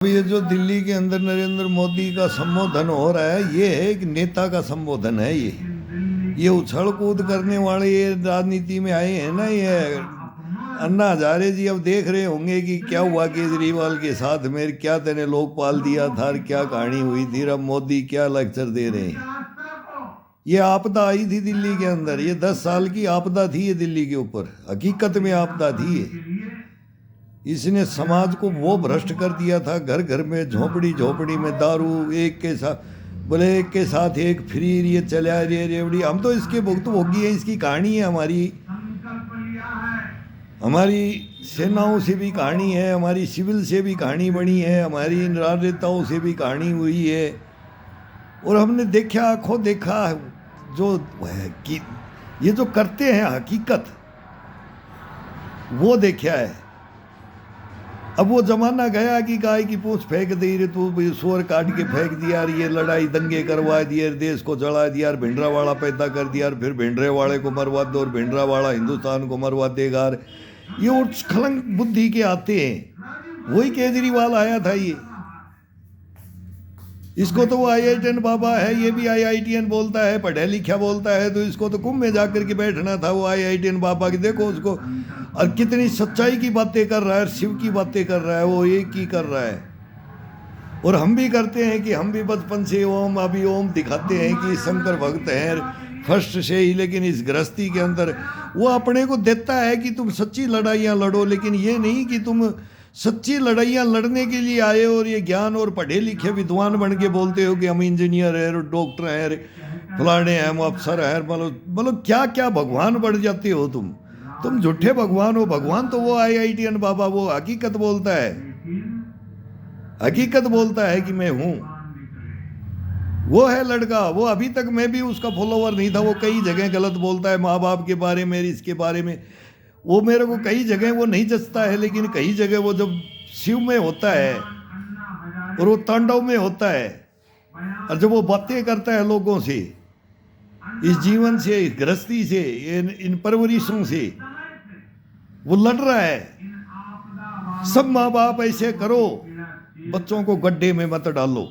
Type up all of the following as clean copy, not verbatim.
ये जो दिल्ली के अंदर नरेंद्र मोदी का संबोधन हो रहा है, ये है एक नेता का संबोधन है। ये उछल कूद करने वाले ये राजनीति में आए हैं ना, ये अन्ना हजारे जी अब देख रहे होंगे कि क्या हुआ केजरीवाल के साथ में, क्या तेने लोकपाल दिया था, क्या कहानी हुई थी। अब मोदी क्या लेक्चर दे रहे हैं। ये आपदा आई थी दिल्ली के अंदर, ये 10 साल की आपदा थी ये दिल्ली के ऊपर, हकीकत में आपदा थी ये। इसने समाज को वो भ्रष्ट कर दिया था, घर घर में झोपड़ी झोपड़ी में दारू, एक के साथ बोले एक के साथ एक फ्री, ये चला रे रेवड़ी। हम तो इसके भुक्तभोगी है, इसकी कहानी है हमारी सेनाओं से भी कहानी है, हमारी सिविल से भी कहानी बनी है, हमारी राजनेताओं से भी कहानी हुई है। और हमने देखा, आंखों देखा जो कि ये जो करते हैं हकीकत वो देखा है। अब वो जमाना गया कि गाय की पूंछ फेंक दी रे तू, सुअर काट के फेंक दिया, ये लड़ाई दंगे करवा दिए, देश को जला दिया, भिंडरा वाला पैदा कर दिया, फिर भिंडरे वाले को मरवा दो और भिंडरा वाला हिंदुस्तान को मरवा देगा। ये उच्छलंक बुद्धि के आते हैं। वही केजरीवाल आया था ये, इसको तो वो IITN बाबा है, ये भी IITN बोलता है, पढ़ा लिखा बोलता है, तो इसको तो कुंभ में जाकर के बैठना था वो IITN बाबा की। देखो उसको, और कितनी सच्चाई की बातें कर रहा है, शिव की बातें कर रहा है, वो एक ही कर रहा है। और हम भी करते हैं कि हम भी बचपन से ओम अभी ओम दिखाते हैं कि शंकर भक्त हैं फर्स्ट से ही, लेकिन इस गृहस्थी के अंदर वो अपने को देता है कि तुम सच्ची लड़ाइयाँ लड़ो, लेकिन ये नहीं कि तुम सच्ची लड़ाइयाँ लड़ने के लिए आए और ये ज्ञान और पढ़े लिखे विद्वान बन के बोलते हो कि हम इंजीनियर हैं, डॉक्टर हैं, फलाने हैं, हम अफसर हैं। मतलब क्या क्या भगवान बन जाते हो तुम झूठे भगवान हो। भगवान तो वो IITN बाबा, वो हकीकत बोलता है, हकीकत बोलता है कि मैं हूं। वो है लड़का, वो अभी तक मैं भी उसका फॉलोवर नहीं था। वो कई जगह गलत बोलता है माँ बाप के बारे में, इसके बारे में। वो मेरे को कई जगह वो नहीं जचता है, लेकिन कई जगह वो जब शिव में होता है और वो तांडव में होता है, और जब वो बातें करता है लोगों से, इस जीवन से, इस गृहस्थी से, इन परवरिशों से वो लड़ रहा है। सब माँ बाप ऐसे करो, बच्चों को गड्ढे में मत डालो।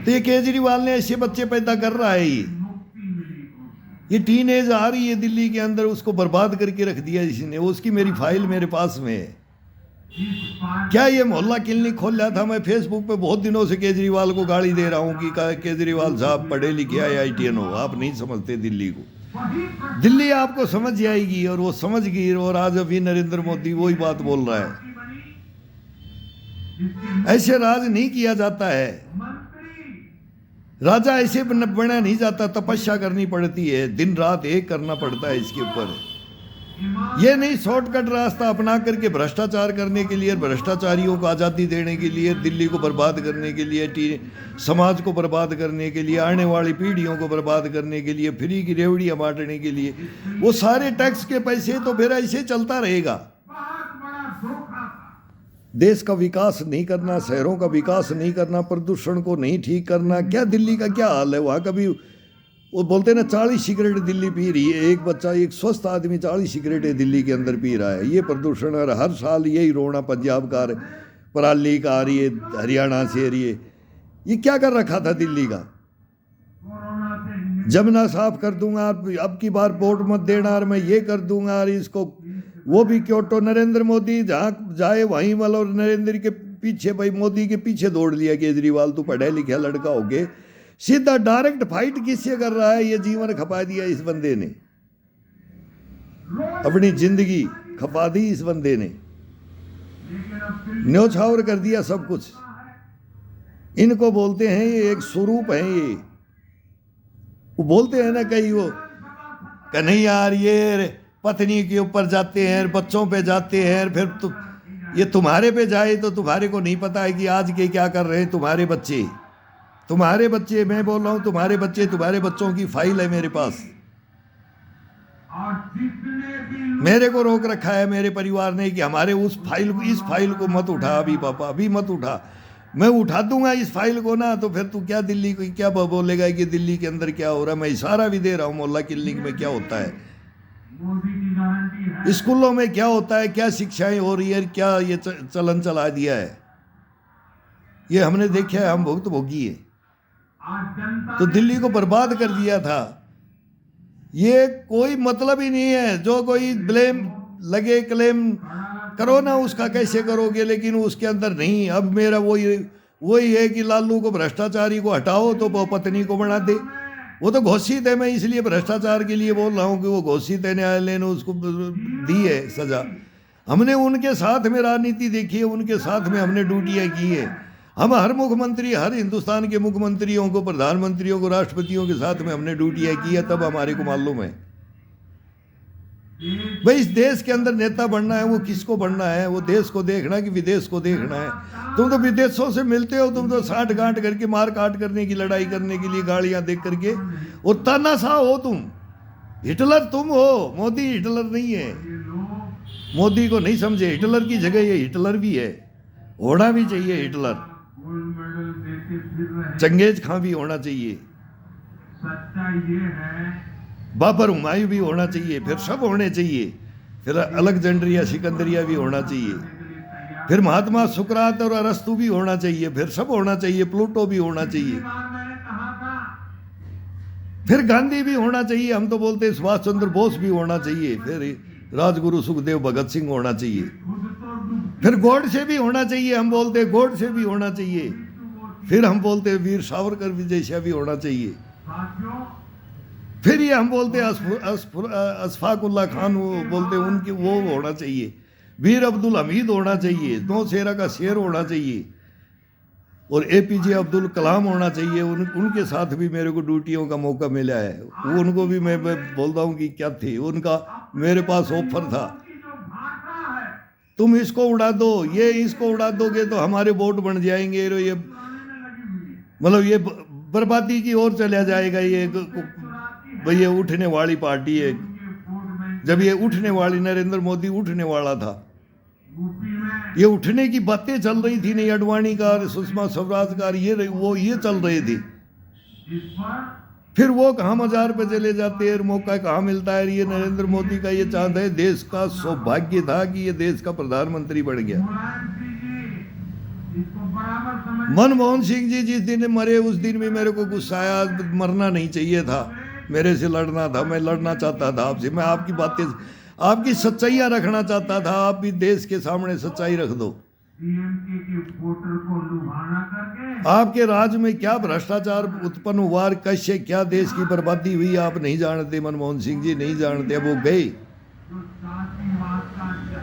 तो ये केजरीवाल ने ऐसे बच्चे पैदा कर रहा है। ये टीनेज आ रही है दिल्ली के अंदर, उसको बर्बाद करके रख दिया इसने। उसकी मेरी फाइल मेरे पास में है। क्या ये मोहल्ला क्लिनिक खोल लिया था। मैं फेसबुक पे बहुत दिनों से केजरीवाल को गाली दे रहा हूँ कि केजरीवाल साहब पढ़े लिखे IITN हो, आप नहीं समझते दिल्ली को। दिल्ली आपको समझ जाएगी, और वो समझ गई। और आज अभी नरेंद्र मोदी वही बात बोल रहा है। ऐसे राज नहीं किया जाता है, राजा ऐसे बना नहीं जाता, तपस्या करनी पड़ती है, दिन रात एक करना पड़ता है इसके ऊपर। ये नहीं शॉर्टकट रास्ता अपना करके भ्रष्टाचार करने के लिए, भ्रष्टाचारियों को आज़ादी देने के लिए, दिल्ली को बर्बाद करने के लिए, समाज को बर्बाद करने के लिए, आने वाली पीढ़ियों को बर्बाद करने के लिए, फ्री की रेवड़ियाँ बांटने के लिए। वो सारे टैक्स के पैसे तो फिर ऐसे चलता रहेगा। देश का विकास नहीं करना, शहरों का विकास नहीं करना, प्रदूषण को नहीं ठीक करना। क्या दिल्ली का क्या हाल है वहाँ। कभी वो बोलते हैं ना 40 सिगरेट दिल्ली पी रही है, एक बच्चा, एक स्वस्थ आदमी 40 सिगरेटें दिल्ली के अंदर पी रहा है। ये प्रदूषण, और हर साल यही रोना पंजाब का, पराली का आ रही है, हरियाणा से आ रही है। ये क्या कर रखा था दिल्ली का। जमुना साफ कर दूंगा, अब की बार वोट मत देना, और मैं ये कर दूंगा, और इसको वो भी क्योंटो। नरेंद्र मोदी जहाँ जाए वहीं वाला, और नरेंद्र के पीछे, भाई मोदी के पीछे दौड़ लिया केजरीवाल। तू पढ़ा लिखा लड़का हो गए, सीधा डायरेक्ट फाइट किससे कर रहा है। ये जीवन खपा दिया इस बंदे ने, अपनी जिंदगी खपा दी इस बंदे ने, न्योछावर कर दिया सब कुछ। इनको बोलते हैं ये एक स्वरूप है। ये वो बोलते हैं ना कई, वो कन्हैया ये पत्नी के ऊपर जाते हैं, बच्चों पे जाते हैं, फिर ये तुम्हारे पे जाए तो तुम्हारे को नहीं पता है कि आज के क्या कर रहे हैं तुम्हारे बच्चे। तुम्हारे बच्चे, मैं बोल रहा हूं तुम्हारे बच्चे, तुम्हारे बच्चों की फाइल है मेरे पास। मेरे को रोक रखा है मेरे परिवार ने कि हमारे इस फाइल को मत उठा अभी पापा, अभी मत उठा। मैं उठा दूंगा इस फाइल को ना, तो फिर तू क्या दिल्ली को क्या बोलेगा कि दिल्ली के अंदर क्या हो रहा है। मैं इशारा भी दे रहा हूँ मोहल्ला क्लिनिक में क्या होता है। स्कूलों में क्या होता है, क्या शिक्षाएं हो रही है, क्या ये चलन चला दिया है, ये हमने देखा है, हम भुक्तभोगी है। तो दिल्ली को बर्बाद कर दिया था। ये कोई मतलब ही नहीं है। जो कोई ब्लेम लगे, क्लेम करो ना, उसका कैसे करोगे, लेकिन उसके अंदर नहीं। अब मेरा वही है कि लालू को, भ्रष्टाचारी को हटाओ तो वो पत्नी को बना दे। वो तो घोषित है, मैं इसलिए भ्रष्टाचार के लिए बोल रहा हूँ कि वो घोषित है, न्यायालय ने उसको दी है सजा। हमने उनके साथ में राजनीति देखी है, उनके साथ में हमने ड्यूटियाँ की है। हम हर मुख्यमंत्री, हर हिंदुस्तान के मुख्यमंत्रियों को, प्रधानमंत्रियों को, राष्ट्रपतियों के साथ में हमने ड्यूटियाँ की है, तब हमारे को मालूम है भाई इस देश के अंदर नेता बनना है, वो किसको बनना है, वो देश को देखना कि विदेश को देखना है। तुम तो विदेशों से मिलते हो, तुम तो साठ गांठ करके, मार काट करने की, लड़ाई करने के लिए गाड़ियां देख करके, और तानाशाह हो तुम, हिटलर तुम हो, मोदी हिटलर नहीं है। मोदी को नहीं समझे, हिटलर की जगह ये हिटलर भी है, होना भी चाहिए हिटलर। चंगेज खां भी होना चाहिए, बाबर हुमायूं भी होना चाहिए, फिर सब होने चाहिए, फिर अलेक्जेंड्रिया सिकंदरिया भी होना चाहिए, फिर महात्मा सुकरात और अरस्तु भी होना चाहिए, फिर सब होना चाहिए, प्लूटो भी होना चाहिए, फिर गांधी भी होना चाहिए। हम तो बोलते हैं सुभाष चंद्र बोस भी होना चाहिए, फिर राजगुरु सुखदेव भगत सिंह होना चाहिए, फिर गोडसे भी होना चाहिए, हम बोलते हैं गोडसे भी होना चाहिए, फिर हम बोलते हैं वीर सावरकर भी जैसा भी होना चाहिए, फिर ये हम बोलते हैं अशफाकुल्ला खान, वो बोलते हैं उनकी वो होना चाहिए, वीर अब्दुल हमीद होना चाहिए, नौशेरा का शेर होना चाहिए, और एपीजे अब्दुल कलाम होना चाहिए। उनके साथ भी मेरे को ड्यूटियों का मौका मिला है। वो उनको भी मैं बोलता हूँ कि क्या थे उनका, मेरे पास ऑफर था, तुम इसको उड़ा दो, ये इसको उड़ा दोगे तो हमारे वोट बन जाएंगे, ये मतलब ये बर्बादी की ओर चला जाएगा। ये भाई ये उठने वाली पार्टी है। जब ये उठने वाली, नरेंद्र मोदी उठने वाला था, ये उठने की बातें चल रही थी, नहीं अडवाणी का, सुषमा स्वराज का, ये चल रहे थे। फिर वो कहाँ मजार पे चले जाते हैं, मौका कहाँ मिलता है। ये नरेंद्र मोदी का ये चांद है, देश का सौभाग्य था कि ये देश का प्रधानमंत्री बन गया। मनमोहन सिंह जी जिस दिन मरे उस दिन भी मेरे को गुस्सा आया, मरना नहीं चाहिए था, मेरे से लड़ना था, मैं लड़ना चाहता था आपसे, मैं आपकी बातें, आपकी सच्चाइयां रखना चाहता था। आप भी देश के सामने सच्चाई रख दो। आपके राज्य में क्या भ्रष्टाचार उत्पन्न हुआ, कैसे क्या देश की बर्बादी हुई, आप नहीं जानते, मनमोहन सिंह जी नहीं जानते। अब वो गए।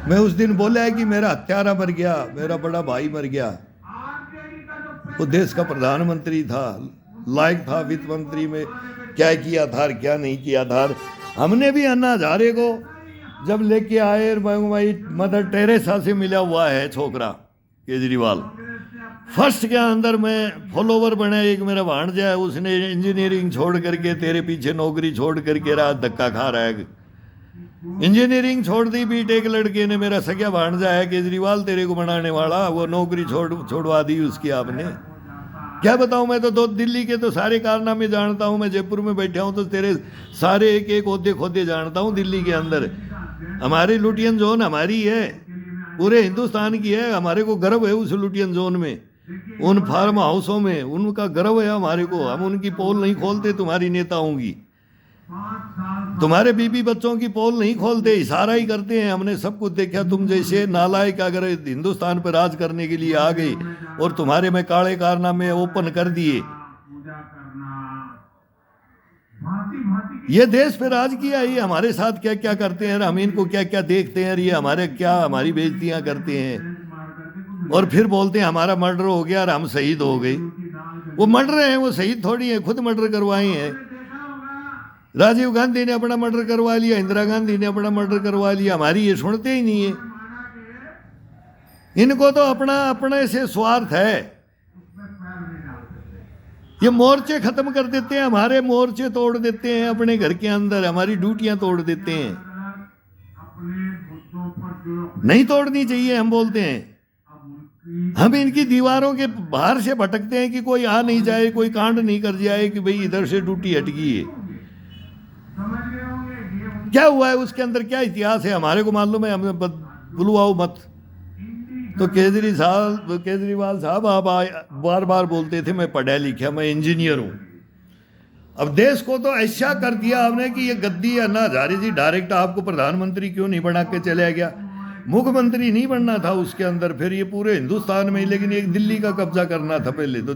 मैं उस दिन बोला है कि मेरा हत्यारा मर गया, मेरा बड़ा भाई मर गया, वो देश का प्रधानमंत्री था, लायक था वित्त मंत्री में, क्या किया था क्या नहीं किया था। हमने भी अन्ना हजारे को जब लेके आए, भाई मदर टेरेसा से मिला हुआ है छोकरा केजरीवाल, फर्स्ट के अंदर में फॉलोवर बने। एक मेरा भांजा है, उसने इंजीनियरिंग छोड़ करके तेरे पीछे नौकरी छोड़ करके रात धक्का खा रहा है। इंजीनियरिंग छोड़ दी बीटेक लड़के ने, मेरा सगा भांजा है केजरीवाल तेरे को बनाने वाला, वो नौकरी छोड़वा दी उसकी आपने। क्या बताऊं, मैं तो दिल्ली के तो सारे कारनामे जानता हूं। मैं जयपुर में बैठा हूं तो तेरे सारे एक एक ओहदे खोदे जानता हूं दिल्ली के अंदर। हमारी लुटियन जोन हमारी है, पूरे हिंदुस्तान की है। हमारे को गर्व है उस लुटियन जोन में, उन फार्म हाउसों में, उनका गर्व है हमारे को। हम उनकी पोल नहीं खोलते, तुम्हारी नेताओं की, तुम्हारे बीबी बच्चों की पोल नहीं खोलते, इशारा ही करते हैं। हमने सब कुछ देखा। तुम जैसे नालायक अगर हिंदुस्तान पर राज करने के लिए आ गए और तुम्हारे में काले कारनामे ओपन कर दिए, ये देश पे राज किया, ये हमारे साथ क्या क्या करते हैं, हम इनको क्या क्या देखते हैं, ये हमारे क्या हमारी बेइज्जतियां करते हैं। और फिर बोलते हैं हमारा मर्डर हो गया और हम शहीद हो गए। वो मर्डर है, वो शहीद थोड़ी है, खुद मर्डर करवाए हैं। राजीव गांधी ने अपना मर्डर करवा लिया, इंदिरा गांधी ने अपना मर्डर करवा लिया, हमारी ये सुनते ही नहीं है। इनको तो अपना अपने से स्वार्थ है। ये मोर्चे खत्म कर देते हैं, हमारे मोर्चे तोड़ देते हैं, अपने घर के अंदर हमारी ड्यूटियां तोड़ देते हैं। नहीं तोड़नी चाहिए, हम बोलते हैं। हम इनकी दीवारों के बाहर से भटकते हैं कि कोई आ नहीं जाए, कोई कांड नहीं कर जाए कि भाई इधर से ड्यूटी हट गई है। क्या हुआ है उसके अंदर, क्या इतिहास है, हमारे को मालूम है, हमें बुलवाओ मत। तो केजरीवाल साहब आप बार बार बोलते थे मैं पढ़ा लिखा, मैं इंजीनियर हूँ। अब देश को तो ऐसा कर दिया आपने कि ये गद्दी अन्ना हजारे जी डायरेक्ट आपको प्रधानमंत्री क्यों नहीं बना के चला गया। मुख्यमंत्री नहीं बनना था उसके अंदर, फिर ये पूरे हिंदुस्तान में, लेकिन एक दिल्ली का कब्जा करना था पहले तो।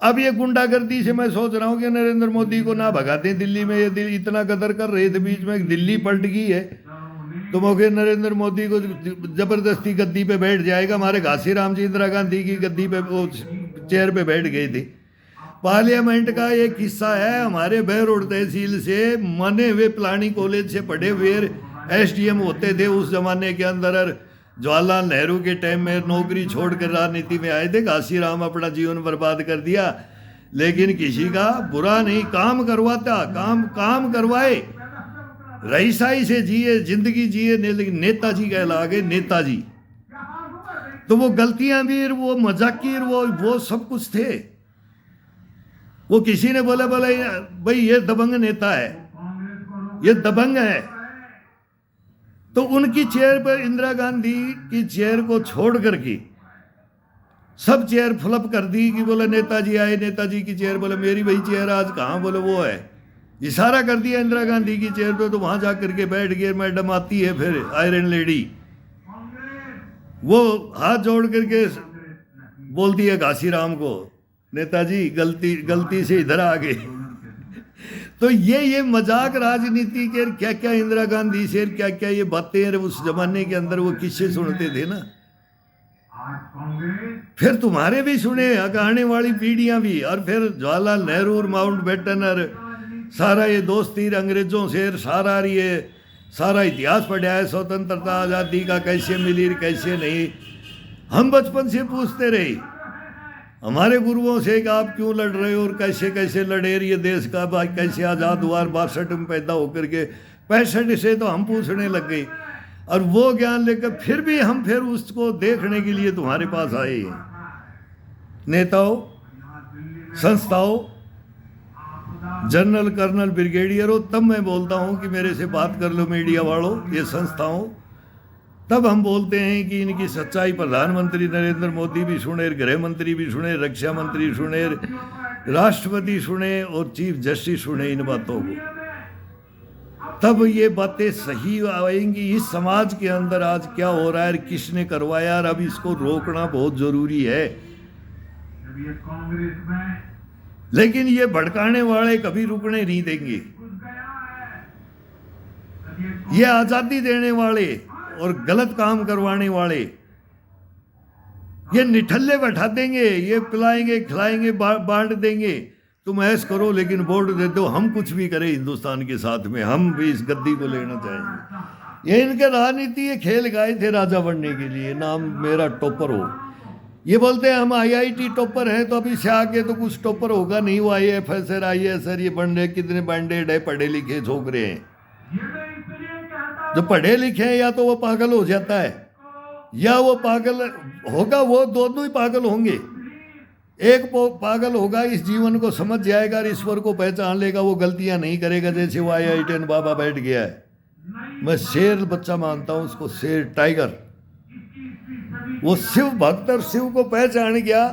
अब ये गुंडागर्दी से मैं सोच रहा हूँ कि नरेंद्र मोदी को ना भगाते दिल्ली में, ये इतना कदर कर रहे थे, बीच में दिल्ली पलट गई है तो मौके नरेंद्र मोदी को जबरदस्ती गद्दी पे बैठ जाएगा। हमारे घासीराम जी इंदिरा गांधी की गद्दी पे वो चेयर पे बैठ गए थे। पार्लियामेंट का एक हिस्सा है, हमारे बहरोड तहसील से मने हुए प्लानिंग कॉलेज से पढ़े हुए एसडीएम होते थे उस जमाने के अंदर। जवाहरलाल नेहरू के टाइम में नौकरी छोड़कर राजनीति में आए थे। घासीराम अपना जीवन बर्बाद कर दिया, लेकिन किसी का बुरा नहीं, काम करवाता, काम करवाए, रईसाई से जिए, जिंदगी जिए, लेकिन नेताजी कहला गए नेताजी। तो वो गलतियां भी, वो मजाकिर, वो सब कुछ थे। वो किसी ने बोला भाई ये दबंग नेता है, ये दबंग है, तो उनकी चेयर पर इंदिरा गांधी की चेयर को छोड़ करके सब चेयर फ्लप कर दी कि बोले नेताजी आए, नेताजी की चेयर, बोले मेरी वही चेयर आज कहाँ, बोले वो है, इशारा कर दिया इंदिरा गांधी की चेयर पे, तो वहां जा करके बैठ गए। मैडम आती है फिर आयरन लेडी, वो हाथ जोड़ करके बोलती है घासीराम को, नेताजी गलती से इधर आ गए। तो ये मजाक राजनीति के क्या क्या इंदिरा गांधी से क्या क्या ये बातें उस जमाने के अंदर वो किससे सुनते थे ना। फिर तुम्हारे भी सुने, आने वाली पीढ़ियां भी, और फिर जवाहरलाल नेहरू और माउंटबेटन और सारा ये दोस्ती अंग्रेजों से, सारा इतिहास पढ़ा है, स्वतंत्रता आज़ादी का कैसे मिली कैसे नहीं। हम बचपन से पूछते रहे हमारे गुरुओं से कि आप क्यों लड़ रहे हो और कैसे कैसे लड़े, ये देश का भाई कैसे आज़ाद हुआ। 62 में पैदा होकर के 65 से तो हम पूछने लग गए, और वो ज्ञान लेकर फिर उसको देखने के लिए तुम्हारे पास आए हैं। नेताओं, संस्थाओं, जनरल कर्नल ब्रिगेडियरों, तब मैं बोलता हूँ कि मेरे से बात कर लो मीडिया वालों, ये संस्थाओं, तब हम बोलते हैं कि इनकी सच्चाई प्रधानमंत्री नरेंद्र मोदी भी सुने, गृह मंत्री भी सुने, रक्षा मंत्री सुने, राष्ट्रपति सुने और चीफ जस्टिस सुने इन बातों को, तब ये बातें सही आएंगी। इस समाज के अंदर आज क्या हो रहा है, किसने करवाया, और अब इसको रोकना बहुत जरूरी है। लेकिन ये भड़काने वाले कभी रुकने नहीं देंगे। ये आजादी देने वाले और गलत काम करवाने वाले ये निठल्ले बैठा देंगे, ये पिलाएंगे, खिलाएंगे, बांट देंगे, तुम ऐस करो लेकिन वोट दे दो, हम कुछ भी करें हिंदुस्तान के साथ में, हम भी इस गद्दी को लेना चाहेंगे। ये इनके राजनीति ये खेल गाए थे राजा बनने के लिए, नाम मेरा टॉपर हो। ये बोलते हैं हम IIT टॉपर हैं, तो अभी से आगे तो कुछ टॉपर होगा नहीं। वो IFSR IASR ये बन रहे, कितने बैंडेड है, पढ़े लिखे छोकरे हैं। जो पढ़े लिखे हैं या तो वो पागल हो जाता है या वो पागल होगा, वो दोनों ही पागल होंगे। एक पागल होगा, इस जीवन को समझ जाएगा और ईश्वर को पहचान लेगा, वो गलतियां नहीं करेगा। जैसे वो IIT बाबा बैठ गया है, मैं शेर बच्चा मानता हूँ उसको, शेर टाइगर, वो शिव भक्त और शिव को पहचान गया।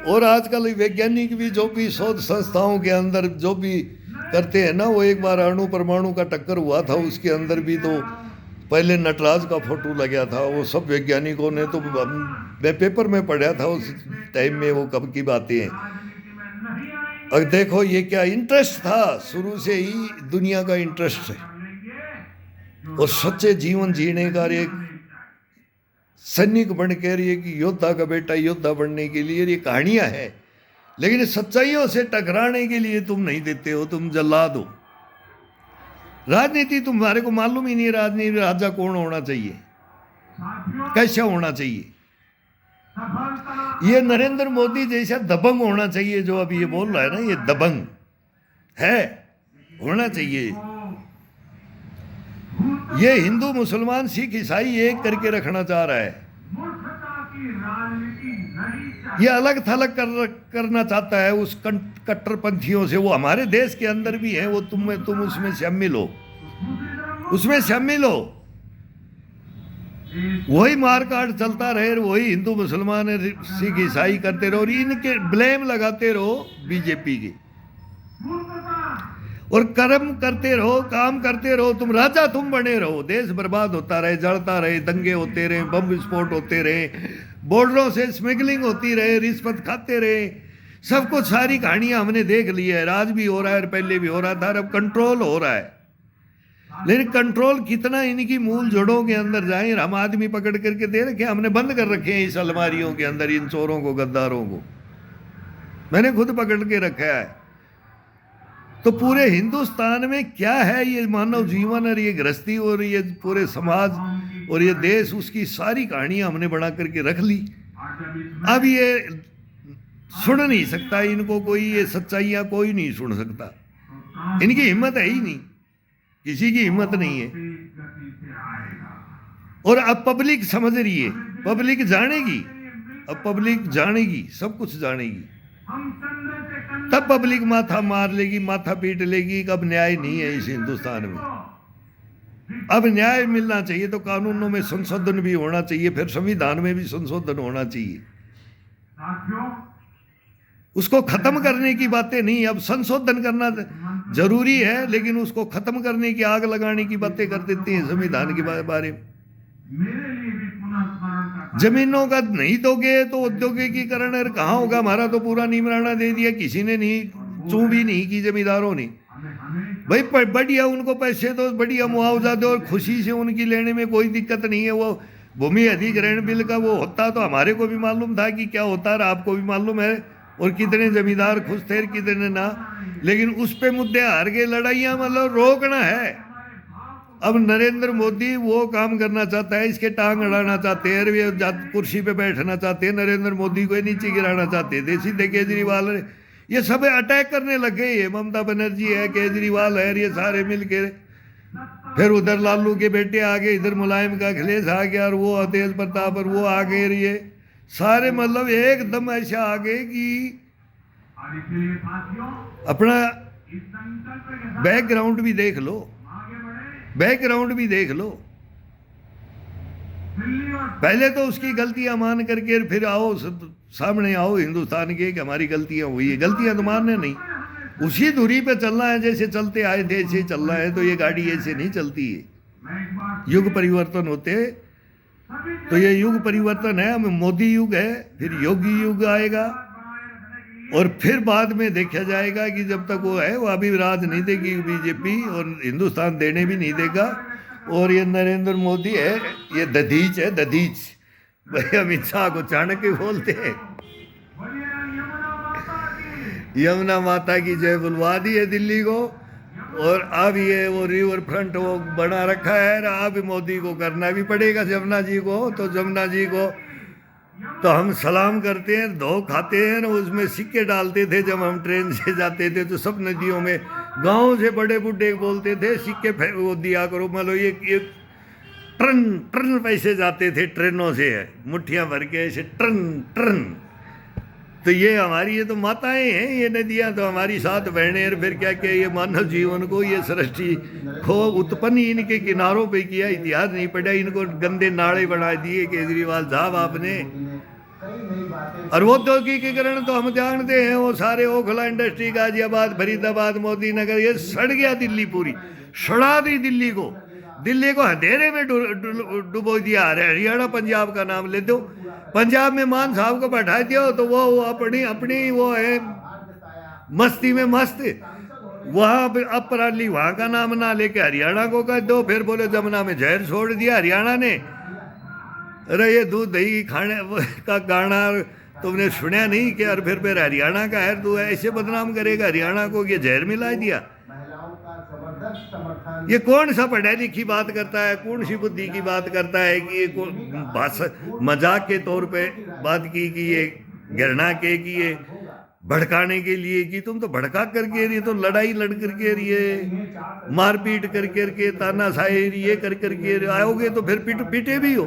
और आजकल वैज्ञानिक भी जो भी शोध संस्थाओं के अंदर जो भी करते हैं ना, वो एक बार अणु परमाणु का टक्कर हुआ था, उसके अंदर भी तो पहले नटराज का फोटो लगा था। वो सब वैज्ञानिकों ने, तो मैं पेपर में पढ़ा था उस टाइम में, वो कब की बातें हैं। अब देखो ये क्या इंटरेस्ट था, शुरू से ही दुनिया का इंटरेस्ट है और सच्चे जीवन जीने का, एक सैनिक बनकर, एक योद्धा का बेटा योद्धा बनने के लिए ये कहानियां हैं। लेकिन सच्चाइयों से टकराने के लिए तुम नहीं देते हो, तुम जल्लाद हो। राजनीति तुम्हारे को मालूम ही नहीं, राजनीति राजा कौन होना चाहिए, कैसा होना चाहिए। ये नरेंद्र मोदी जैसा दबंग होना चाहिए, जो अभी ये बोल रहा है ना, ये दबंग है, होना चाहिए। ये हिंदू मुसलमान सिख ईसाई एक करके रखना चाह रहा है, ये अलग थलग करना चाहता है उस कट्टरपंथियों से। वो हमारे देश के अंदर भी है, वो तुम उसमें शामिल हो। उसमें शामिल हो। वही मारकाट चलता रहे, वही हिंदू मुसलमान सिख ईसाई करते रहो और इनके ब्लेम लगाते रहो बीजेपी की, और कर्म करते रहो, काम करते रहो, तुम राजा तुम बने रहो, देश बर्बाद होता रहे, जलता रहे, दंगे होते रहे, बम विस्फोट होते रहे, बॉर्डरों से स्मगलिंग होती रहे, रिश्वत खाते रहे, सब कुछ सारी कहानियां हमने देख ली है। आज भी हो रहा है और पहले भी हो रहा था, अब कंट्रोल हो रहा है। लेकिन कंट्रोल कितना इनकी मूल जड़ों के अंदर जाए, हम आदमी पकड़ करके दे रखे, हमने बंद कर रखे हैं इस अलमारियों के अंदर इन चोरों को, गद्दारों को मैंने खुद पकड़ के रखा है। तो पूरे हिंदुस्तान में क्या है ये मानव जीवन और ये गृहस्थी और ये पूरे समाज और ये देश, उसकी सारी कहानियां हमने बना करके रख ली। अब ये सुन नहीं सकता इनको कोई, ये सच्चाइयां कोई नहीं सुन सकता, इनकी हिम्मत है ही नहीं, किसी की हिम्मत नहीं है। और अब पब्लिक समझ रही है, पब्लिक जानेगी, अब पब्लिक जानेगी, सब कुछ जानेगी, तब पब्लिक माथा मार लेगी, माथा पीट लेगी कि अब न्याय नहीं है इस हिंदुस्तान में। अब न्याय मिलना चाहिए तो कानूनों में संशोधन भी होना चाहिए, फिर संविधान में भी संशोधन होना चाहिए। उसको खत्म करने की बातें नहीं, अब संशोधन करना जरूरी है, लेकिन उसको खत्म करने की, आग लगाने की बातें कर देते हैं संविधान के बारे में। जमीनों का नहीं दोगे तो औद्योगिकीकरण कहाँ होगा? हमारा तो पूरा निमराना दे दिया, किसी ने नहीं, चू भी नहीं की जमींदारों ने। भाई बढ़िया उनको पैसे दो, बढ़िया मुआवजा दो और खुशी से उनकी लेने में कोई दिक्कत नहीं है। वो भूमि अधिग्रहण बिल का वो होता तो हमारे को भी मालूम था कि क्या होता है, आपको भी मालूम है, और कितने जमींदार खुश थे कितने ना। लेकिन उस पे मुद्दे हार गए, लड़ाइयाँ मतलब रोकना है। अब नरेंद्र मोदी वो काम करना चाहता है, इसके टांग अड़ाना चाहते हैं, ये कुर्सी पे बैठना चाहते हैं, नरेंद्र मोदी को नीचे गिराना चाहते हैं। सीधे केजरीवाल ये सब अटैक करने लगे, ये ममता बनर्जी है, केजरीवाल है, ये सारे मिलके। फिर उधर लालू के बेटे आ गए, इधर मुलायम का अखिलेश आ गया, और वो तेज प्रताप और वो आ गए, ये सारे मतलब एकदम ऐसा आ गए कि अपना बैकग्राउंड भी देख लो, बैकग्राउंड भी देख लो। पहले तो उसकी गलतियां मान करके फिर आओ, सामने आओ हिंदुस्तान के कि हमारी गलतियां हुई है। गलतियां तो मानने नहीं, उसी दूरी पे चलना है जैसे चलते आए थे, ऐसे चलना है। तो ये गाड़ी ऐसे नहीं चलती है। युग परिवर्तन होते तो ये युग परिवर्तन है, हमें मोदी युग है, फिर योगी युग आएगा, और फिर बाद में देखा जाएगा कि जब तक वो है, वो अभी राज नहीं देगी बीजेपी, और हिंदुस्तान देने भी नहीं देगा। और ये नरेंद्र मोदी है, ये दधीच है, दधीच। भाई अमित शाह को चाणक्य बोलते हैं। यमुना माता की जय बुलवा दी है दिल्ली को, और अब ये वो रिवर फ्रंट वो बना रखा है, अब मोदी को करना भी पड़ेगा जमुना जी को। तो जमुना जी को तो हम सलाम करते हैं, धो खाते हैं, उसमें सिक्के डालते थे जब हम ट्रेन से जाते थे। तो सब नदियों में गांव से बड़े बूढ़े बोलते थे सिक्के वो दिया करो, मतलब ये ट्रन ट्रन पैसे जाते थे ट्रेनों से, मुट्ठियां भर के ऐसे ट्रन ट्रन। तो ये हमारी, ये तो माताएं हैं, ये नदियां तो हमारी साथ बहने। फिर क्या क्या ये मानव जीवन को, ये सृष्टि को उत्पन्न इनके किनारों पे किया, इतिहास नहीं पढ़ा, इनको गंदे नाले बना दिए केजरीवाल साहब आपने। और वो औद्योगिकीकरण तो हम जानते हैं, वो सारे ओखला इंडस्ट्री, गाजियाबाद, फरीदाबाद, मोदी नगर, ये सड़ गया दिल्ली, पूरी सड़ा दी दिल्ली को। दिल्ली को अंधेरे में डुबो दिया। हरियाणा पंजाब का नाम ले दो, पंजाब में मान साहब को बैठा दिया तो वो अपनी अपनी वो है मस्ती में मस्त, वहाँ पे अपराली वहाँ का नाम ना लेके हरियाणा को कह दो। फिर बोले जमुना में जहर छोड़ दिया हरियाणा ने। अरे ये दूध दही खाने का गाना तुमने सुना नहीं कि? और फिर हरियाणा का है, तू ऐसे बदनाम करेगा हरियाणा को, ये जहर मिला दिया। ये कौन सा पढ़ा लिखी बात करता है, कौन सी बुद्धि की बात करता है कि ये मजाक के तौर पे बात की कि ये घृणा के कि ये भड़काने के लिए कि तुम तो भड़का करके रही, तो लड़ाई लड़ करके रही, मारपीट करके तानाशाही ये करके आओगे तो फिर पीटे भी हो,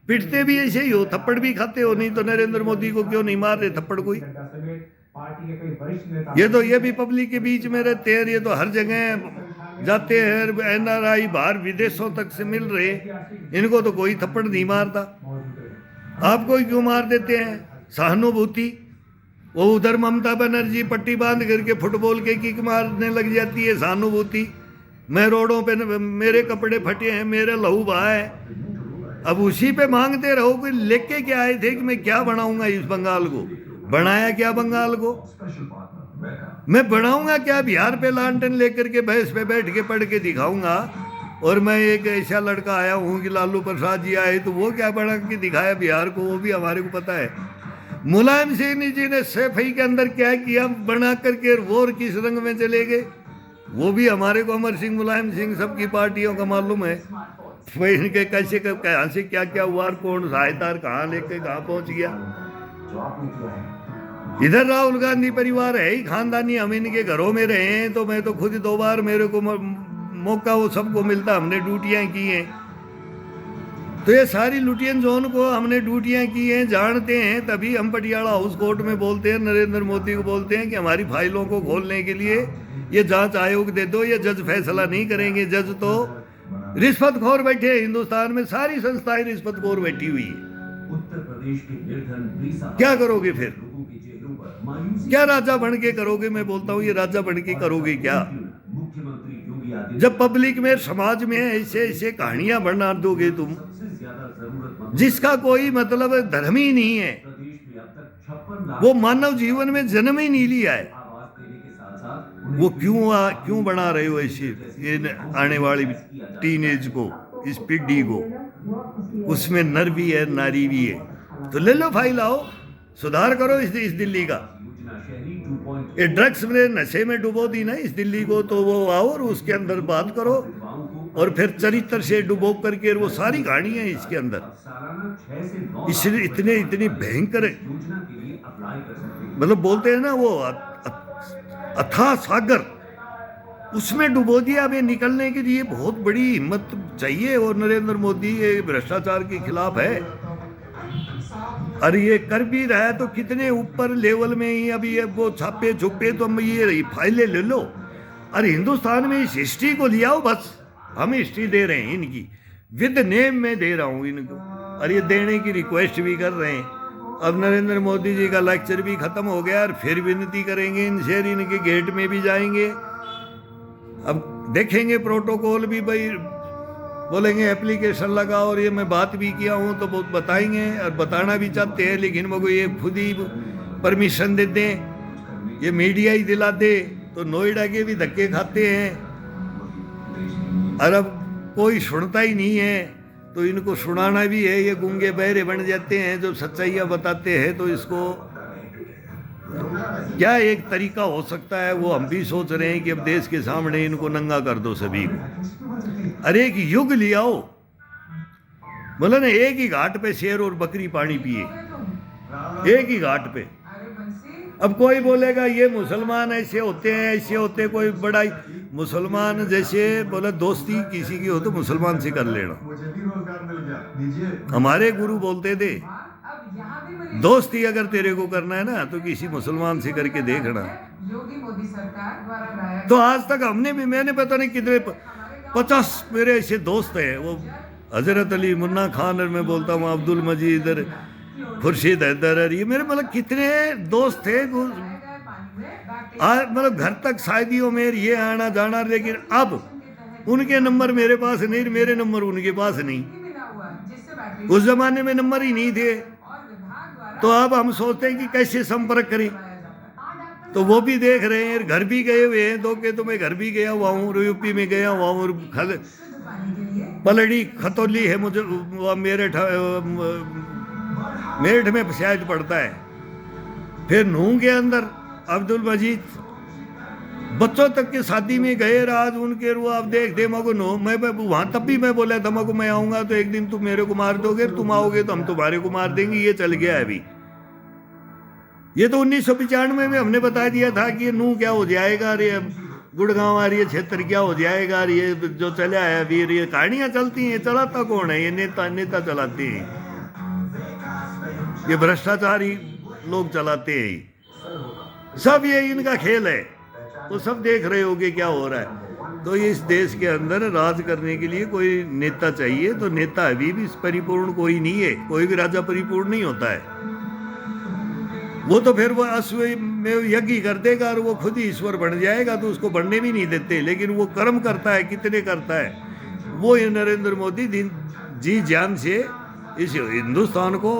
पिटते भी ऐसे ही हो, थप्पड़ भी खाते हो। नहीं तो नरेंद्र मोदी को क्यों नहीं मार रहे थप्पड़ कोई? ये तो ये भी पब्लिक के बीच में रहते हैं, ये तो हर जगह जाते हैं एनआरआई बाहर विदेशों तक से मिल रहे, इनको तो कोई थप्पड़ नहीं मारता, आपको ही क्यों मार देते हैं? सहानुभूति। वो उधर ममता बनर्जी पट्टी बांध करके फुटबॉल के किक मारने लग जाती है, सहानुभूति। मैं रोडों पे मेरे कपड़े फटे हैं, मेरा लहू बहा है, अब उसी पे मांगते रहो। कोई लेके क्या आए थे कि मैं क्या बनाऊंगा इस बंगाल को? बनाया क्या बंगाल को? मैं बनाऊंगा क्या? बिहार पे लालटेन लेकर के भैंस पे बैठ के पढ़ के दिखाऊंगा। और मैं एक ऐसा लड़का आया हूँ कि लालू प्रसाद जी आए तो वो क्या बना के दिखाया बिहार को, वो भी हमारे को पता है। मुलायम सिंह जी ने सैफई के अंदर क्या किया बना करके, वो किस रंग में चले गए, वो भी हमारे को अमर सिंह, मुलायम सिंह सबकी पार्टियों का मालूम है। इनके कैसे कहाँ से क्या क्या हुआ, कौन सहायता कहाँ लेके कहाँ पहुंच गया। इधर राहुल गांधी परिवार है ही खानदानी, हम इनके घरों में रहे हैं तो मैं तो खुद 2 बार मेरे को मौका वो सबको मिलता, हमने ड्यूटियां की हैं। तो ये सारी लुटियन जोन को हमने ड्यूटियां की हैं, जानते हैं। तभी हम पटियाला हाउस कोर्ट में बोलते हैं, नरेंद्र मोदी को बोलते हैं कि हमारी फाइलों को खोलने के लिए ये जांच आयोग दे दो। ये जज फैसला नहीं करेंगे, जज तो रिश्वतखोर बैठे हैं हिंदुस्तान में, सारी संस्थाएं रिश्वतखोर बैठी हुई है। उत्तर प्रदेश के निर्धन क्या करोगे फिर? क्या राजा बन के करोगे? मैं बोलता हूँ ये राजा बन के करोगे क्या? जब पब्लिक में, समाज में ऐसे ऐसे कहानियां बना दोगे तुम, जिसका कोई मतलब धर्म ही नहीं है, वो मानव जीवन में जन्म ही नहीं लिया है, वो क्यों बना रहे हो ऐसे ये आने वाली टीनेज को, इस पीढ़ी को? उसमें नर भी है, नारी भी है, तो ले लो फाइल, आओ सुधार करो इस दिल्ली का। ये ड्रग्स में, नशे में डुबो दी ना इस दिल्ली को, तो वो आओ और उसके अंदर बात करो, और फिर चरित्र से डुबो करके वो सारी कहानी है इसके अंदर। इसलिए इतनी भयंकर, मतलब बोलते हैं ना वो अथाह सागर, उसमें डुबो दिया। अब ये निकलने के लिए बहुत बड़ी हिम्मत चाहिए, और नरेंद्र मोदी ये भ्रष्टाचार के खिलाफ है, और ये कर भी रहा है। तो कितने ऊपर लेवल में ही अभी ये वो छापे छुपे, तो हम ये फाइलें ले लो, और हिंदुस्तान में इस हिस्ट्री को ले आओ। बस हम हिस्ट्री दे रहे हैं इनकी, विद नेम में दे रहा हूँ इनको, और ये देने की रिक्वेस्ट भी कर रहे हैं। अब नरेंद्र मोदी जी का लेक्चर भी खत्म हो गया, और फिर विनती करेंगे इनसे, इनके गेट में भी जाएंगे। अब देखेंगे प्रोटोकॉल भी, भाई बोलेंगे एप्लीकेशन लगा, और ये मैं बात भी किया हूँ तो बहुत बताएंगे, और बताना भी चाहते हैं, लेकिन वो ये खुद ही परमिशन दे दें, ये मीडिया ही दिला दे, तो नोएडा के भी धक्के खाते हैं। और अब कोई सुनता ही नहीं है, तो इनको सुनाना भी है, ये गूंगे बहरे बन जाते हैं। जब सच्चाइयाँ बताते हैं तो इसको क्या एक तरीका हो सकता है, वो हम भी सोच रहे हैं कि अब देश के सामने इनको नंगा कर दो सभी को। अरे एक युग लियाओ, बोले ना, एक ही घाट पे शेर और बकरी पानी पिए, एक ही घाट पे। अब कोई बोलेगा ये मुसलमान ऐसे होते हैं, ऐसे होते हैं, कोई बड़ा मुसलमान जैसे बोले दोस्ती किसी की हो तो मुसलमान से कर लेना। हमारे गुरु बोलते थे दोस्ती अगर तेरे को करना है ना तो किसी मुसलमान से करके देखना। तो आज तक हमने भी, मैंने पता नहीं कितने 50 मेरे ऐसे दोस्त हैं, वो हजरत अली, मुन्ना खान, और मैं बोलता हूँ अब्दुल मजीद, खुर्शीद हैदर, ये मेरे मतलब कितने दोस्त थे। मतलब घर तक शादियों में ये आना जाना, लेकिन अब उनके नंबर मेरे पास नहीं, मेरे नंबर उनके पास नहीं। उस जमाने में नंबर ही नहीं थे, तो अब हम सोचते हैं कि कैसे संपर्क करें। तो वो भी देख रहे हैं, घर भी गए हुए हैं, तो मैं घर भी गया हुआ हूँ, यूपी में गया हुआ हूँ, पलड़ी खतौली है मुझे, मेरठ में शायद पड़ता है। फिर नूह के अंदर अब्दुल मजीद, बच्चों तक के शादी में गए, राज उनके रू आप देख दे मको नो, मैं वहाँ तब भी मैं बोला था मको मैं आऊँगा तो एक दिन तुम मेरे को मार दोगे, तुम आओगे तो हम तुम्हारे को मार देंगे। ये चल गया है अभी। ये तो 1995 में हमने बता दिया था कि ये नूह क्या हो जाएगा, ये गुड़गांव आ रही है क्षेत्र क्या हो जाएगा, ये जो चला है अभी, ये कहानियाँ चलती हैं। चलाता कौन है? ये नेता चलाते हैं, ये भ्रष्टाचारी लोग चलाते हैं, सब ये इनका खेल है। तो सब देख रहे होगे क्या हो रहा है। तो इस देश के अंदर राज करने के लिए कोई नेता चाहिए, तो नेता अभी भी परिपूर्ण कोई नहीं है, कोई भी राजा परिपूर्ण नहीं होता है। वो तो फिर वो अश्व में यज्ञ कर देगा और वो खुद ही ईश्वर बन जाएगा, तो उसको बनने भी नहीं देते। लेकिन वो कर्म करता है, कितने करता है वो। ये नरेंद्र मोदी जी जान से इस हिंदुस्तान को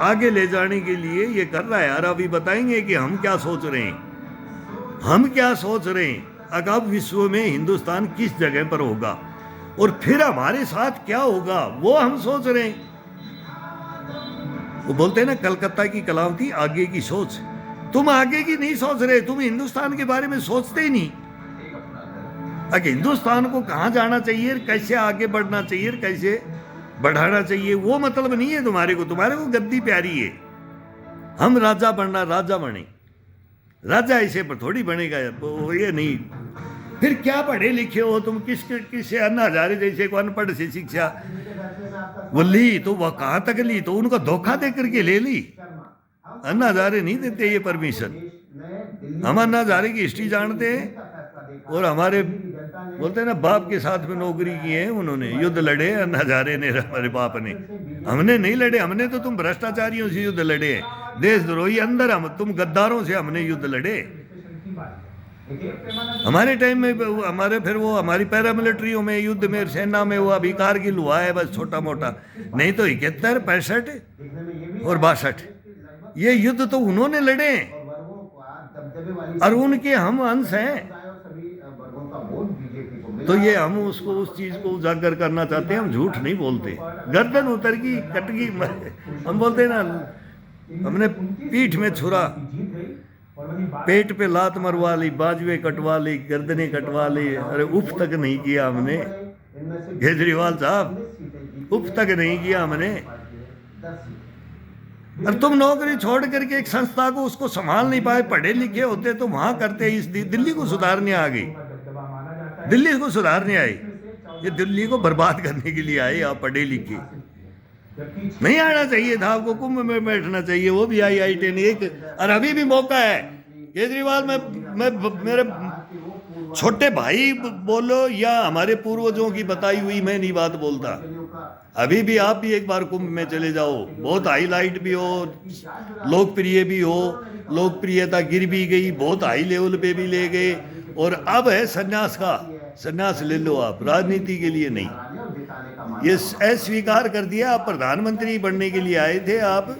आगे ले जाने के लिए ये कर रहा है। और अभी बताएंगे कि हम क्या सोच रहे हैं, हम क्या सोच रहे हैं, अब विश्व में हिंदुस्तान किस जगह पर होगा और फिर हमारे साथ क्या होगा, वो हम सोच रहे हैं। वो बोलते हैं ना, कलकत्ता की कलाम थी आगे की सोच। तुम आगे की नहीं सोच रहे, तुम हिंदुस्तान के बारे में सोचते ही नहीं। अगर हिंदुस्तान को कहाँ जाना चाहिए, कैसे आगे बढ़ना चाहिए, कैसे बढ़ाना चाहिए, वो मतलब नहीं है तुम्हारे को। तुम्हारे को गद्दी प्यारी है, हम राजा बनना, राजा बने। राजा ऐसे पर थोड़ी बनेगा ये नहीं। फिर क्या पढ़े लिखे हो तुम, किससे अन्ना हजारे जैसे को अनपढ़ से शिक्षा वो ली, तो वह कहाँ तक ली, तो उनको धोखा दे करके ले ली। अन्ना हजारे नहीं देते ये परमिशन। हम अन्ना हजारे की हिस्ट्री जानते हैं, और हमारे बोलते हैं ना बाप के साथ में नौकरी की है उन्होंने, युद्ध लड़े अन्ना हजारे ने, हमारे बाप ने। हमने नहीं लड़े, हमने तो तुम भ्रष्टाचारियों से युद्ध लड़े, देशद्रोही अंदर, हम तुम गद्दारों से हमने युद्ध लड़े। हमारे टाइम में हमारे फिर वो हमारी पैरामिलिट्रियों में युद्ध में सेना में वो अभी कारगिल हुआ है बस छोटा मोटा, नहीं तो 71, 65 और 62 ये युद्ध तो उन्होंने लड़े हैं, और उनके हम अंश हैं। तो ये हम उसको उस चीज को उजागर करना चाहते हैं। हम झूठ नहीं बोलते, गर्दन उतर की कटगी हम बोलते हैं ना, हमने पीठ में छुरा, पेट पे लात मरवा ली, बाजुए कटवा ली, गर्दनें कटवा ली, अरे उफ तक नहीं किया हमने। केजरीवाल साहब उफ तक नहीं किया हमने। और तुम नौकरी छोड़ करके एक संस्था को उसको संभाल नहीं पाए, पढ़े लिखे होते तो वहां करते। इस दिल्ली को सुधारने आ गई, दिल्ली को सुधारने आई, ये दिल्ली को बर्बाद करने के लिए आए। आप पढ़े लिखे नहीं आना चाहिए था आपको, कुंभ में बैठना चाहिए, वो भी IIT ने एक। और अभी भी मौका है केजरीवाल में मेरे छोटे भाई बोलो या हमारे पूर्वजों की बताई हुई मैं नहीं बात बोलता। अभी भी आप भी एक बार कुंभ में चले जाओ, बहुत हाईलाइट भी हो, लोकप्रिय भी हो, लोकप्रियता गिर भी गई, बहुत हाई लेवल पे भी ले गए, और अब है संन्यास का। संन्यास ले लो आप, राजनीति के लिए नहीं। ये अस्वीकार कर दिया, आप प्रधानमंत्री बनने के लिए आए थे आप,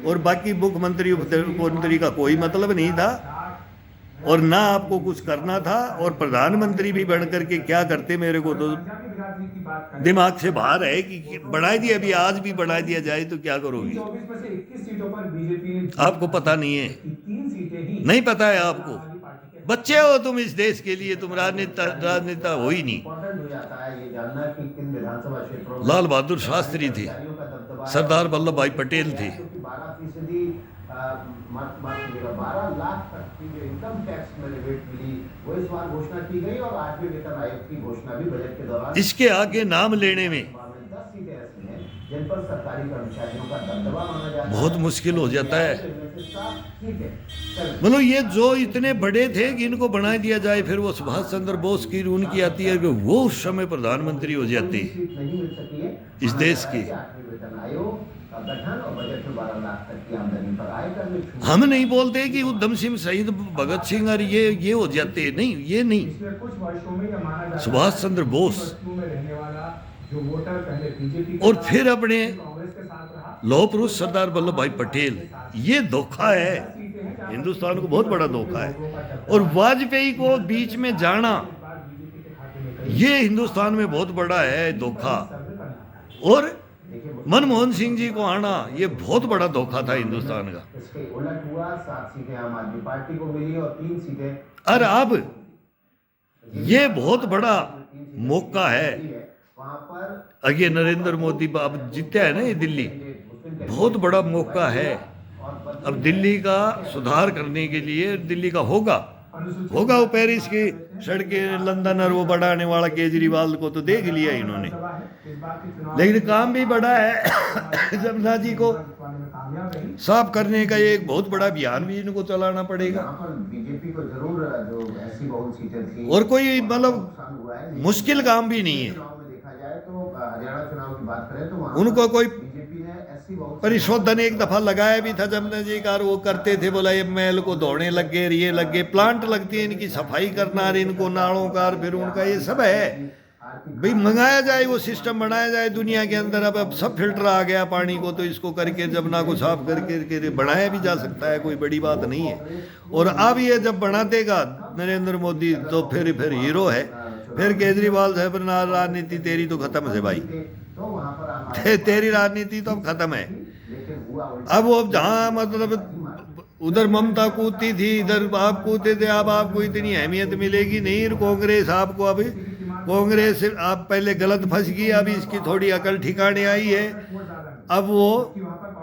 और बाकी मुख्यमंत्री उपमुख्यमंत्री का कोई मतलब नहीं था, और ना आपको कुछ करना था। और प्रधानमंत्री भी बन करके क्या करते, मेरे को तो दिमाग से बाहर है कि बढ़ा दिया, अभी आज भी बढ़ा दिया जाए तो क्या करोगे। आपको पता नहीं है, नहीं पता है आपको, बच्चे हो तुम इस देश के लिए, तुम राजनेता हो ही नहीं। लाल बहादुर शास्त्री थे, सरदार वल्लभ भाई पटेल थे। 12 लाख तक की जो इनकम टैक्स में रिबेट मिली वो इस बार घोषणा की गई, और 8वें वेतन आयोग की घोषणा भी बजट के दौरान। इसके आगे नाम लेने में 10 सीटें ऐसी हैं जिन पर सरकारी कर्मचारियों का दबदबा माना जाता है, बहुत मुश्किल हो जाता है। मतलब ये जो इतने बड़े थे कि इनको बना दिया जाए, फिर वो सुभाष चंद्र बोस की उनकी आती है कि वो उस समय प्रधानमंत्री हो जाते इस देश के। हम नहीं बोलते कि उधम सिंह शहीद भगत सिंह और ये हो जाते, नहीं, ये नहीं। सुभाष चंद्र बोस और फिर अपने लौह पुरुष सरदार वल्लभ भाई पटेल, ये धोखा है हिंदुस्तान को, बहुत बड़ा धोखा है। और वाजपेयी को बीच में जाना, ये हिंदुस्तान में बहुत बड़ा है धोखा। और मनमोहन सिंह जी को आना, ये बहुत बड़ा धोखा था हिंदुस्तान का। इसके उलट हुआ, 7 सीटें आम आदमी पार्टी को मिली और 3 सीटें। और अब ये बहुत बड़ा मौका है, अगे नरेंद्र मोदी अब जीता है ना ये दिल्ली, बहुत बड़ा मौका है। अब दिल्ली का सुधार करने के लिए, दिल्ली का होगा वो पेरिस की सड़कें, लंदन और वो बढ़ाने वाला केजरीवाल को तो देख लिया इन्होंने, लेकिन काम भी बड़ा है। जमुना जी को साफ करने का ये एक बहुत बड़ा अभियान भी इनको चलाना पड़ेगा। यहाँ पर बीजेपी को जरूर जो ऐसी बहुत सीटें थी और कोई मतलब नुकसान हुआ है, लेकिन मुश्किल काम भी नहीं है। चुनाव में देखा जाए तो हरियाणा चुनाव की बात करें तो वहाँ उनको पर कोई बीजेपी ने ऐसी बहुत परिशोधन एक दफा लगाया भी था जमुना जी का, वो करते थे, बोला ये महल को धोने लग गए, ये लग गए, प्लांट लगती है इनकी सफाई करना, और इनको नालों का, फिर उनका ये सब है भाई, मंगाया जाए, वो सिस्टम बनाया जाए दुनिया के अंदर। अब सब फिल्टर आ गया पानी को, तो इसको करके जमुना को साफ करके बनाया भी जा सकता है, कोई बड़ी बात नहीं है। और अब ये जब बना देगा नरेंद्र मोदी तो फिर हीरो है। फिर केजरीवाल साहब, राजनीति तेरी तो खत्म है भाई, तो वहाँ पर आम तेरी राजनीति तो अब खत्म है। लेकिन हुआ उल्टा। अब वो जहाँ मतलब उधर ममता कूदती थी, इधर आप कूदते थे, अब आपको इतनी अहमियत मिलेगी नहीं। और कांग्रेस आपको अभी, कांग्रेस आप पहले गलत फंस गई, अभी इसकी थोड़ी अकल ठिकाने आई है। अब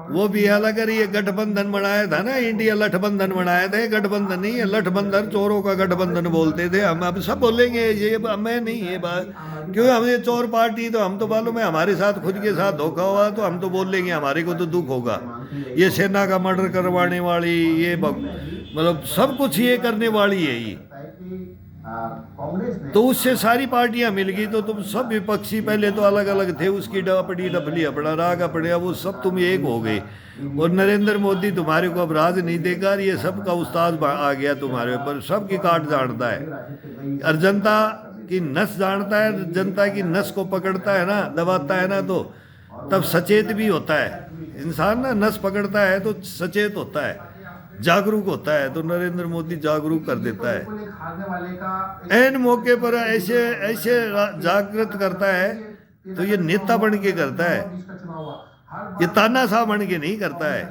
वो भी अलग है। ये गठबंधन बनाया था ना, इंडिया गठबंधन बनाया था, गठबंधन नहीं है, लठबंधन, चोरों का गठबंधन बोलते थे हम। अब सब बोलेंगे ये, मैं नहीं ये बात, क्यों हम ये चोर पार्टी, तो हम तो मालूम है हमारे साथ खुद के साथ धोखा हुआ, तो हम तो बोल लेंगे, हमारे को तो दुख होगा। ये सेना का मर्डर करवाने वाली, ये मतलब सब कुछ ये करने वाली है ये। कांग्रेस ने तो उससे सारी पार्टियां मिल गई, तो तुम सब विपक्षी पहले तो अलग अलग थे, उसकी डपड़ी डपली अपना राग अपने, वो सब तुम एक हो गए। और नरेंद्र मोदी तुम्हारे को अब राज नहीं देगा, ये सबका उस्ताद आ गया तुम्हारे ऊपर, सबकी काट जानता है, और जनता की नस जानता है, जनता की नस को पकड़ता है ना, दबाता है ना, तो तब सचेत भी होता है इंसान ना। नस पकड़ता है तो सचेत होता है, जागरूक होता है। तो नरेंद्र मोदी जागरूक कर देता है, हारने वाले का ऐन मौके पर ऐसे ऐसे जागृत करता है। तो ये नेता बन के करता है, जिसका चुनाव हुआ हर ये तानाशाह बन के नहीं करता है।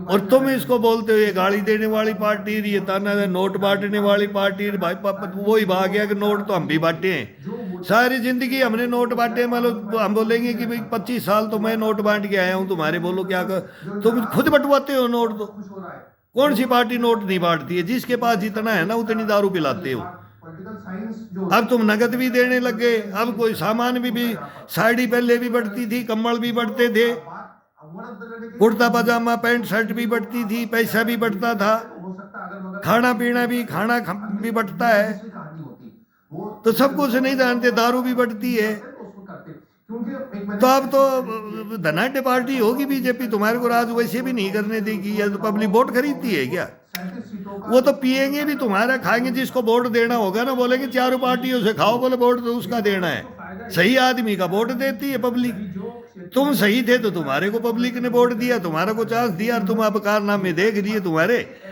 और तुम इसको बोलते हो ये गाली देने वाली पार्टी, ये ताना नोट बांटने वाली पार्टी, भाई पापा वो ही भाग गया कि नोट तो हम भी बांटे हैं, सारी जिंदगी हमने नोट बांटे। मतलब हम बोलेंगे कि भाई 25 साल तो मैं नोट बांट के आया हूँ, तुम्हारे बोलो क्या कर, तुम खुद बंटवाते हो नोट। तो खुश हो रहा है। कौन सी पार्टी नोट नहीं बांटती है? जिसके पास जितना है ना उतनी दारू पिलाते हो। पॉलिटिकल साइंस जो अब तुम नगद भी देने लग गए, अब कोई सामान भी साड़ी पहले भी बढ़ती थी, कम्बल भी बढ़ते थे, कुर्ता पजामा पैंट शर्ट भी बढ़ती थी, पैसा भी बढ़ता था, हो सकता है अगर मगर खाना पीना भी भी बढ़ता है। दूसरी कहानी होती वो तो सब कुछ नहीं जानते, दारू भी बढ़ती है। तो उसको करते क्योंकि एक तो अब तो धनाढ़ पार्टी होगी बीजेपी, तुम्हारे को राज वैसे भी नहीं करने देगी। या तो पब्लिक वोट खरीदती है क्या? 37 सीटों का वो तो पिएंगे भी तुम्हारा, खाएंगे, जिसको वोट देना होगा ना बोलेंगे चारों पार्टियों से खाओ, बोले वोट तो उसका देना है। सही आदमी का वोट देती है पब्लिक। तुम सही थे तो तुम्हारे को पब्लिक ने वोट दिया, तुम्हारा को चांस दिया, और तुम अब कारनामे देख लिए तुम्हारे।